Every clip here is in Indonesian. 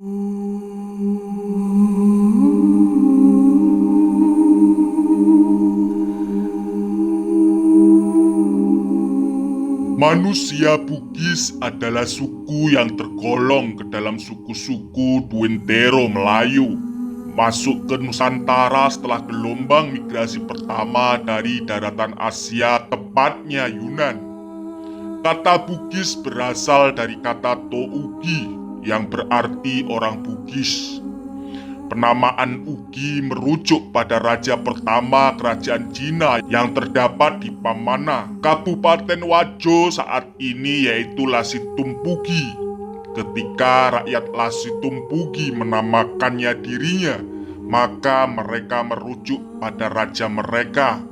Manusia Bugis adalah suku yang tergolong ke dalam suku-suku Duentero Melayu. Masuk ke Nusantara setelah gelombang migrasi pertama dari daratan Asia, tepatnya Yunan. Kata Bugis berasal dari kata Tougi yang berarti orang Bugis. Penamaan Ugi merujuk pada raja pertama kerajaan Cina yang terdapat di Pamana, Kabupaten Wajo saat ini, yaitu Lasitumpugi. Ketika rakyat Lasitumpugi menamakannya dirinya, maka mereka merujuk pada raja mereka.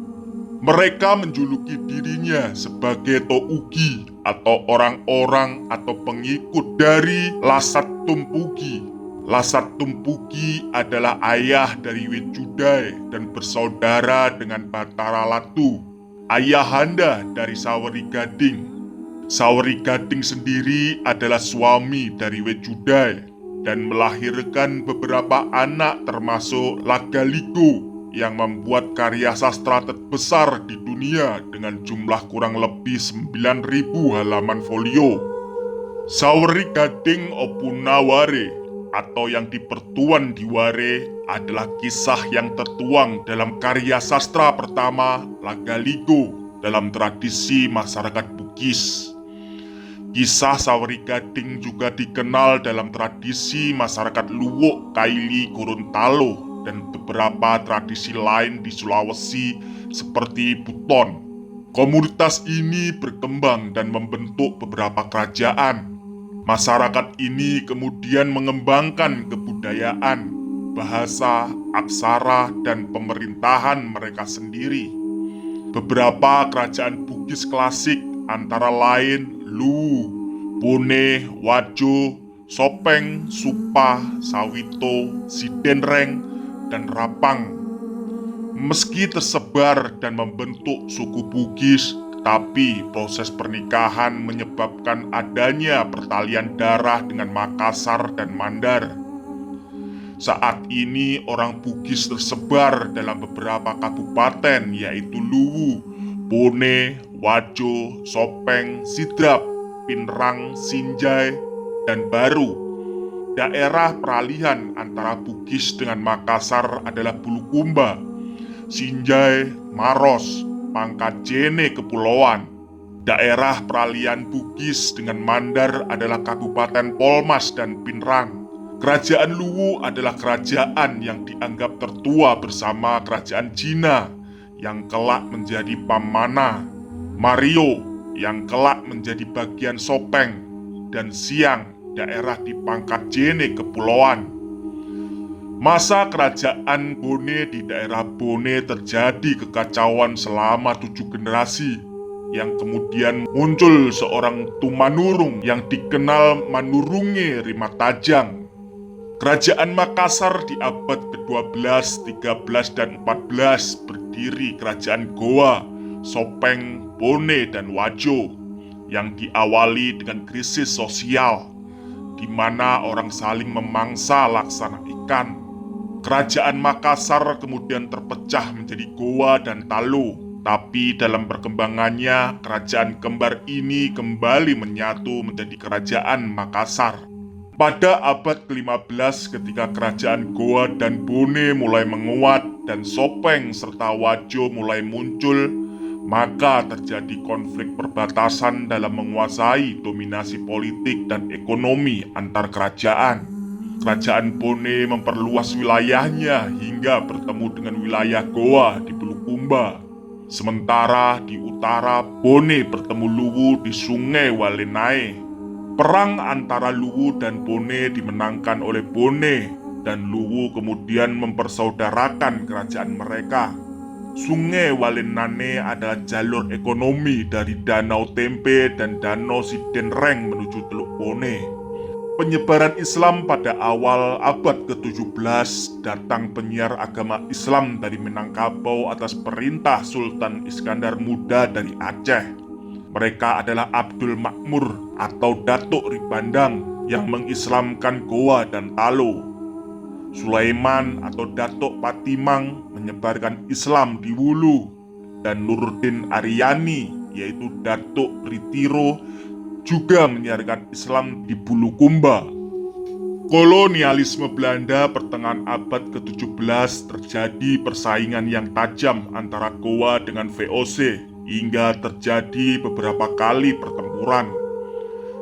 Mereka menjuluki dirinya sebagai Tougi atau orang-orang atau pengikut dari Lasat-Tumpugi. Lasat-Tumpugi adalah ayah dari Wecudai dan bersaudara dengan Batara Latu, ayahanda dari Saweri Gading. Saweri Gading sendiri adalah suami dari Wecudai dan melahirkan beberapa anak termasuk Lagaligo yang membuat karya sastra terbesar di dunia dengan jumlah kurang lebih 9.000 halaman folio. Saweri Gading Opunaware atau yang dipertuan di Ware adalah kisah yang tertuang dalam karya sastra pertama Lagaligo dalam tradisi masyarakat Bugis. Kisah Saweri Gading juga dikenal dalam tradisi masyarakat Luwuk Kaili Gorontalo dan beberapa tradisi lain di Sulawesi seperti Buton. Komunitas ini berkembang dan membentuk beberapa kerajaan. Masyarakat ini kemudian mengembangkan kebudayaan, bahasa, aksara, dan pemerintahan mereka sendiri. Beberapa kerajaan Bugis klasik antara lain Luwu, Bone, Wajo, Sopeng, Supa, Sawito, Sidenreng, dan Rapang. Meski tersebar dan membentuk suku Bugis, tapi proses pernikahan menyebabkan adanya pertalian darah dengan Makassar dan Mandar. Saat ini orang Bugis tersebar dalam beberapa kabupaten yaitu Luwu, Bone, Wajo, Sopeng, Sidrap, Pinrang, Sinjai, dan Baru. Daerah peralihan antara Bugis dengan Makassar adalah Bulukumba, Sinjai, Maros, Pangkajene Kepulauan. Daerah peralihan Bugis dengan Mandar adalah Kabupaten Polmas dan Pinrang. Kerajaan Luwu adalah kerajaan yang dianggap tertua bersama kerajaan Cina yang kelak menjadi Pamana, Mario yang kelak menjadi bagian Sopeng, dan Siang, daerah di Pangkajene Kepulauan. Masa kerajaan Bone di daerah Bone terjadi kekacauan selama 7 generasi, yang kemudian muncul seorang Tumanurung yang dikenal Manurunge Rimatajang. Kerajaan Makassar di abad ke-12, 13, dan 14 berdiri kerajaan Goa, Sopeng, Bone, dan Wajo yang diawali dengan krisis sosial, di mana orang saling memangsa laksana ikan. Kerajaan Makassar kemudian terpecah menjadi Goa dan Talo, tapi dalam perkembangannya kerajaan kembar ini kembali menyatu menjadi kerajaan Makassar. Pada abad ke-15 ketika kerajaan Goa dan Bone mulai menguat dan Sopeng serta Wajo mulai muncul, maka terjadi konflik perbatasan dalam menguasai dominasi politik dan ekonomi antar kerajaan. Kerajaan Bone memperluas wilayahnya hingga bertemu dengan wilayah Goa di Bulukumba. Sementara di utara, Bone bertemu Luwu di Sungai Walenai. Perang antara Luwu dan Bone dimenangkan oleh Bone, dan Luwu kemudian mempersaudarakan kerajaan mereka. Sungai Walenane adalah jalur ekonomi dari Danau Tempe dan Danau Sidenreng menuju Teluk Bone. Penyebaran Islam pada awal abad ke-17, datang penyiar agama Islam dari Minangkabau atas perintah Sultan Iskandar Muda dari Aceh. Mereka adalah Abdul Makmur atau Datuk Ribandang yang mengislamkan Goa dan Talo. Sulaiman atau Datuk Patimang menyebarkan Islam di Wulu, dan Nurdin Aryani yaitu Datuk Ritiro juga menyiarkan Islam di Bulukumba. Kolonialisme Belanda pertengahan abad ke-17 terjadi persaingan yang tajam antara Goa dengan VOC hingga terjadi beberapa kali pertempuran.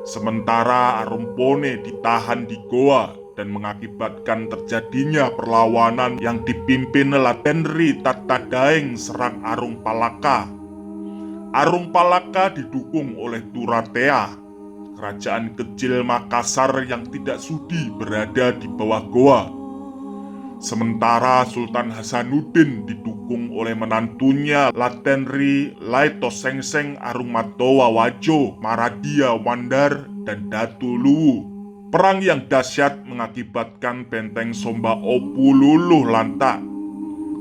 Sementara Arumpone ditahan di Goa dan mengakibatkan terjadinya perlawanan yang dipimpin Latenri Tattadaeng serang Arung Palaka. Arung Palaka didukung oleh Turatea, kerajaan kecil Makassar yang tidak sudi berada di bawah Goa. Sementara Sultan Hasanuddin didukung oleh menantunya Latenri Laitosengseng Arungmatoa Wajo, Maradia Wandar, dan Datu Luwu. Perang yang dahsyat mengakibatkan benteng Somba Opu luluh lantak.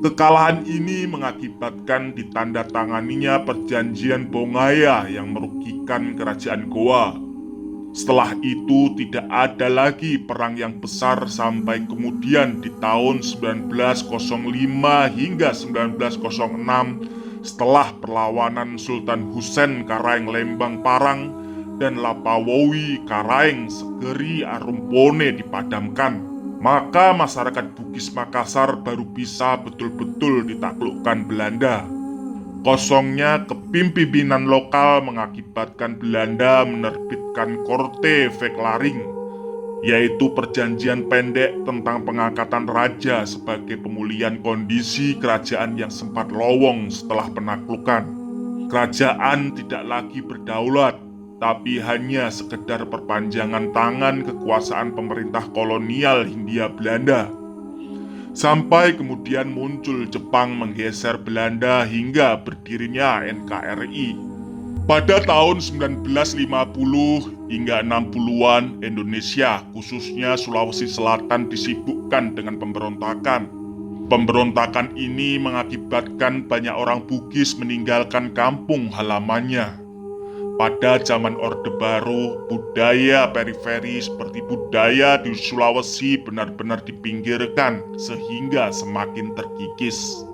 Kekalahan ini mengakibatkan ditandatanganinya perjanjian Bongaya yang merugikan kerajaan Goa. Setelah itu tidak ada lagi perang yang besar sampai kemudian di tahun 1905 hingga 1906 setelah perlawanan Sultan Husain Karaeng Lembang Parang dan Lapawowi Karaeng Segeri Arumpone dipadamkan. Maka masyarakat Bugis Makassar baru bisa betul-betul ditaklukkan Belanda. Kosongnya kepemimpinan lokal mengakibatkan Belanda menerbitkan Korte Verklaring, yaitu perjanjian pendek tentang pengangkatan raja sebagai pemulihan kondisi kerajaan yang sempat lowong setelah penaklukan. Kerajaan tidak lagi berdaulat, tapi hanya sekedar perpanjangan tangan kekuasaan pemerintah kolonial Hindia Belanda. Sampai kemudian muncul Jepang menggeser Belanda hingga berdirinya NKRI. Pada tahun 1950 hingga 60-an, Indonesia, khususnya Sulawesi Selatan, disibukkan dengan pemberontakan. Pemberontakan ini mengakibatkan banyak orang Bugis meninggalkan kampung halamannya. Pada zaman Orde Baru, budaya periferi seperti budaya di Sulawesi benar-benar dipinggirkan sehingga semakin terkikis.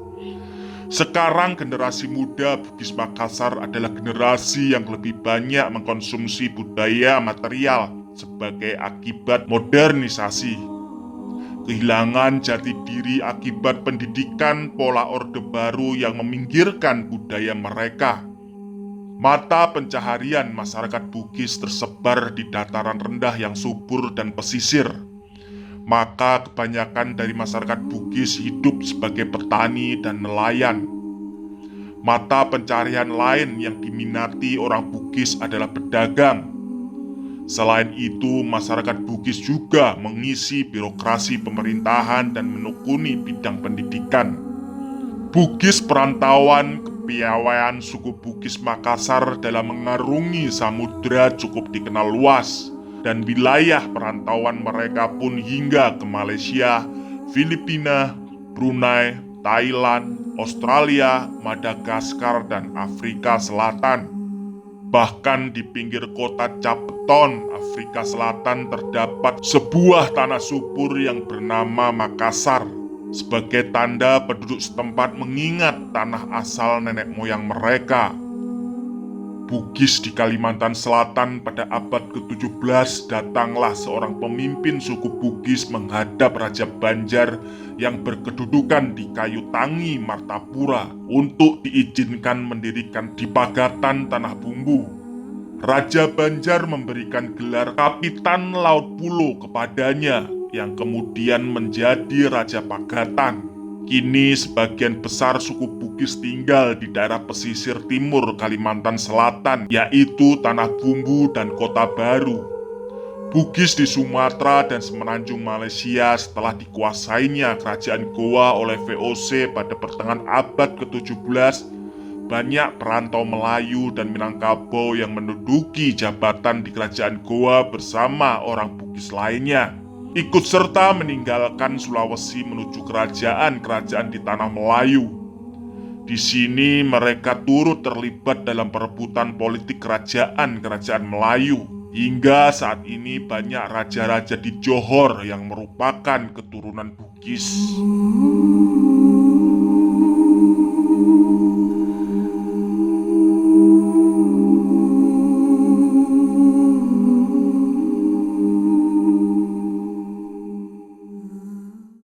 Sekarang generasi muda Bugis Makassar adalah generasi yang lebih banyak mengkonsumsi budaya material sebagai akibat modernisasi. Kehilangan jati diri akibat pendidikan pola Orde Baru yang meminggirkan budaya mereka. Mata pencaharian masyarakat Bugis tersebar di dataran rendah yang subur dan pesisir. Maka kebanyakan dari masyarakat Bugis hidup sebagai petani dan nelayan. Mata pencaharian lain yang diminati orang Bugis adalah pedagang. Selain itu, masyarakat Bugis juga mengisi birokrasi pemerintahan dan menekuni bidang pendidikan. Bugis perantauan kepiawaian suku Bugis Makassar dalam mengarungi samudera cukup dikenal luas, dan wilayah perantauan mereka pun hingga ke Malaysia, Filipina, Brunei, Thailand, Australia, Madagaskar, dan Afrika Selatan. Bahkan di pinggir kota Capeton, Afrika Selatan terdapat sebuah tanah subur yang bernama Makassar. Sebagai tanda penduduk setempat mengingat tanah asal nenek moyang mereka. Bugis di Kalimantan Selatan pada abad ke-17 datanglah seorang pemimpin suku Bugis menghadap Raja Banjar yang berkedudukan di Kayu Tangi, Martapura untuk diizinkan mendirikan Dipagatan Tanah Bumbu. Raja Banjar memberikan gelar Kapitan Laut Pulo kepadanya, yang kemudian menjadi Raja Pagatan. Kini sebagian besar suku Bugis tinggal di daerah pesisir timur Kalimantan Selatan, yaitu Tanah Bumbu dan Kota Baru. Bugis di Sumatera dan semenanjung Malaysia setelah dikuasainya kerajaan Goa oleh VOC pada pertengahan abad ke-17, banyak perantau Melayu dan Minangkabau yang menduduki jabatan di kerajaan Goa bersama orang Bugis lainnya. Ikut serta meninggalkan Sulawesi menuju kerajaan-kerajaan di tanah Melayu. Di sini mereka turut terlibat dalam perebutan politik kerajaan-kerajaan Melayu. Hingga saat ini banyak raja-raja di Johor yang merupakan keturunan Bugis.